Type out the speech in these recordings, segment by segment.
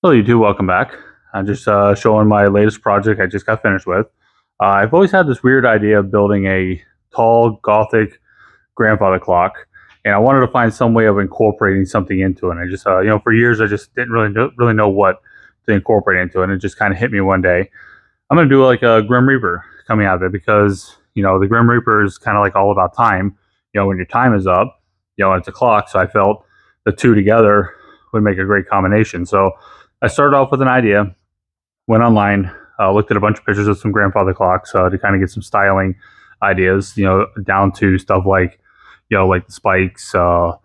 Hello YouTube, welcome back. I'm just showing my latest project I just got finished with. I've always had this weird idea of building a tall Gothic grandfather clock, and I wanted to find some way of incorporating something into it. And I just, for years I just didn't really know what to incorporate into it, and it just kind of hit me one day. I'm going to do like a Grim Reaper coming out of it because, the Grim Reaper is kind of like all about time. When your time is up, it's a clock. So I felt the two together would make a great combination. So I started off with an idea, went online, looked at a bunch of pictures of some grandfather clocks to kind of get some styling ideas, down to stuff like, like the spikes, the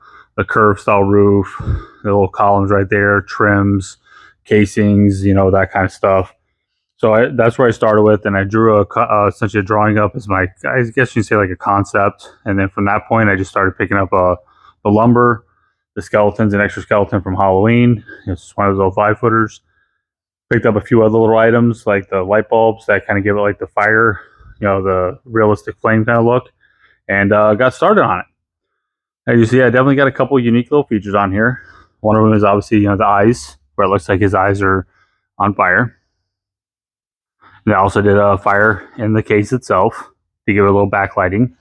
curved style roof, the little columns right there, trims, casings, that kind of stuff. So that's where I started with, and I drew essentially a drawing up as my, I guess you can say like a concept, and then from that point I just started picking up the lumber, the skeletons, an extra skeleton from Halloween. It's one of those old 5-footers. Picked up a few other little items like the light bulbs that kind of give it like the fire, the realistic flame kind of look, and got started on it. As you see, I definitely got a couple unique little features on here. One of them is obviously, the eyes, where it looks like his eyes are on fire. And I also did a fire in the case itself to give it a little backlighting.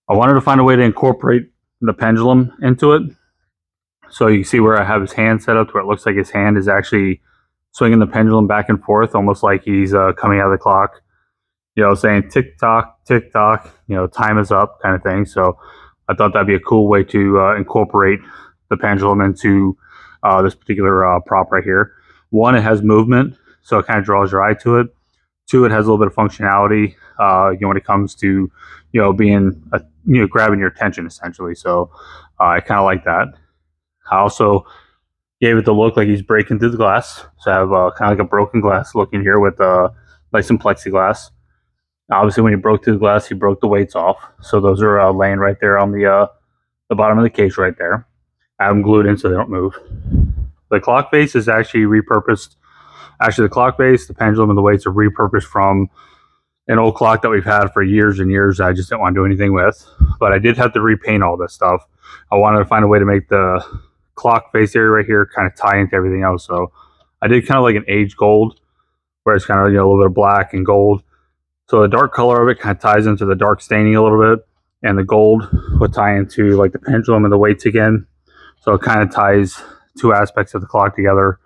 I wanted to find a way to incorporate the pendulum into it. So you can see where I have his hand set up to where it looks like his hand is actually swinging the pendulum back and forth, almost like he's coming out of the clock, saying tick tock, time is up kind of thing. So I thought that'd be a cool way to incorporate the pendulum into this particular prop right here. One, it has movement, so it kind of draws your eye to it. Two, it has a little bit of functionality, when it comes to, being, grabbing your attention essentially. So I kind of like that. I also gave it the look like he's breaking through the glass. So I have kind of like a broken glass look in here with like some plexiglass. Obviously, when he broke through the glass, he broke the weights off. So those are laying right there on the bottom of the case right there. I have them glued in so they don't move. The clock face is actually repurposed. Actually, the clock face, the pendulum, and the weights are repurposed from an old clock that we've had for years and years. I just didn't want to do anything with. But I did have to repaint all this stuff. I wanted to find a way to make the clock face area right here kind of tie into everything else. So I did kind of like an aged gold, where it's kind of, a little bit of black and gold. So the dark color of it kind of ties into the dark staining a little bit, and the gold would tie into like the pendulum and the weights again. So it kind of ties two aspects of the clock together.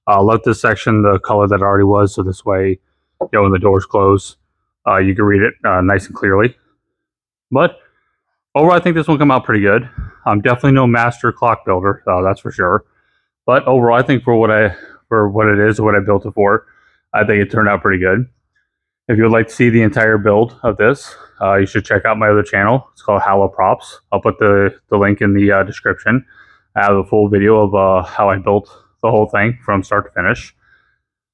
Let this section the color that it already was, so this way, when the doors close, you can read it nice and clearly. But overall, I think this one come out pretty good. I'm definitely no master clock builder, that's for sure. But overall, I think for what it is, what I built it for, I think it turned out pretty good. If you would like to see the entire build of this, you should check out my other channel. It's called Hallow Props. I'll put the link in the description. I have a full video of how I built the whole thing from start to finish.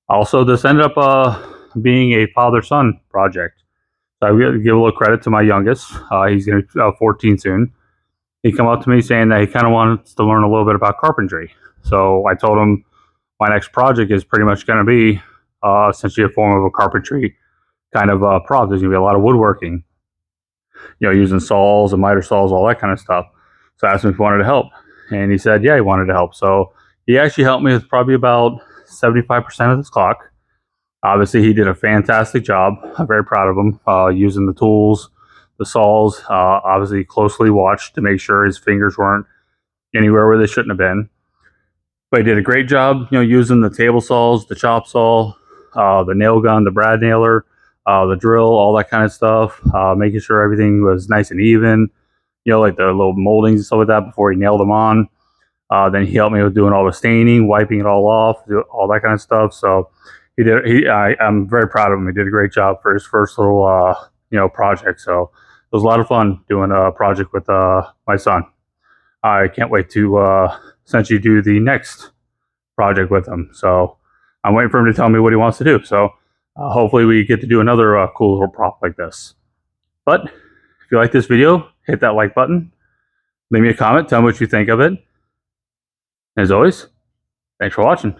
Also, this ended up being a father-son project. So I will give a little credit to my youngest. He's going to be 14 soon. He come up to me saying that he kind of wants to learn a little bit about carpentry. So I told him my next project is pretty much going to be essentially a form of a carpentry kind of prop. There's going to be a lot of woodworking, using saws and miter saws, all that kind of stuff. So I asked him if he wanted to help, and he said, yeah, he wanted to help. So he actually helped me with probably about 75% of this clock. Obviously, he did a fantastic job. I'm very proud of him, using the tools, the saws, obviously closely watched to make sure his fingers weren't anywhere where they shouldn't have been. But he did a great job, using the table saws, the chop saw, the nail gun, the brad nailer, the drill, all that kind of stuff, making sure everything was nice and even, like the little moldings and stuff like that before he nailed them on. Then he helped me with doing all the staining, wiping it all off, all that kind of stuff. So I'm very proud of him. He did a great job for his first little, project. So it was a lot of fun doing a project with my son. I can't wait to essentially do the next project with him. So I'm waiting for him to tell me what he wants to do. So hopefully we get to do another cool little prop like this. But if you like this video, hit that like button. Leave me a comment. Tell me what you think of it. As always, thanks for watching.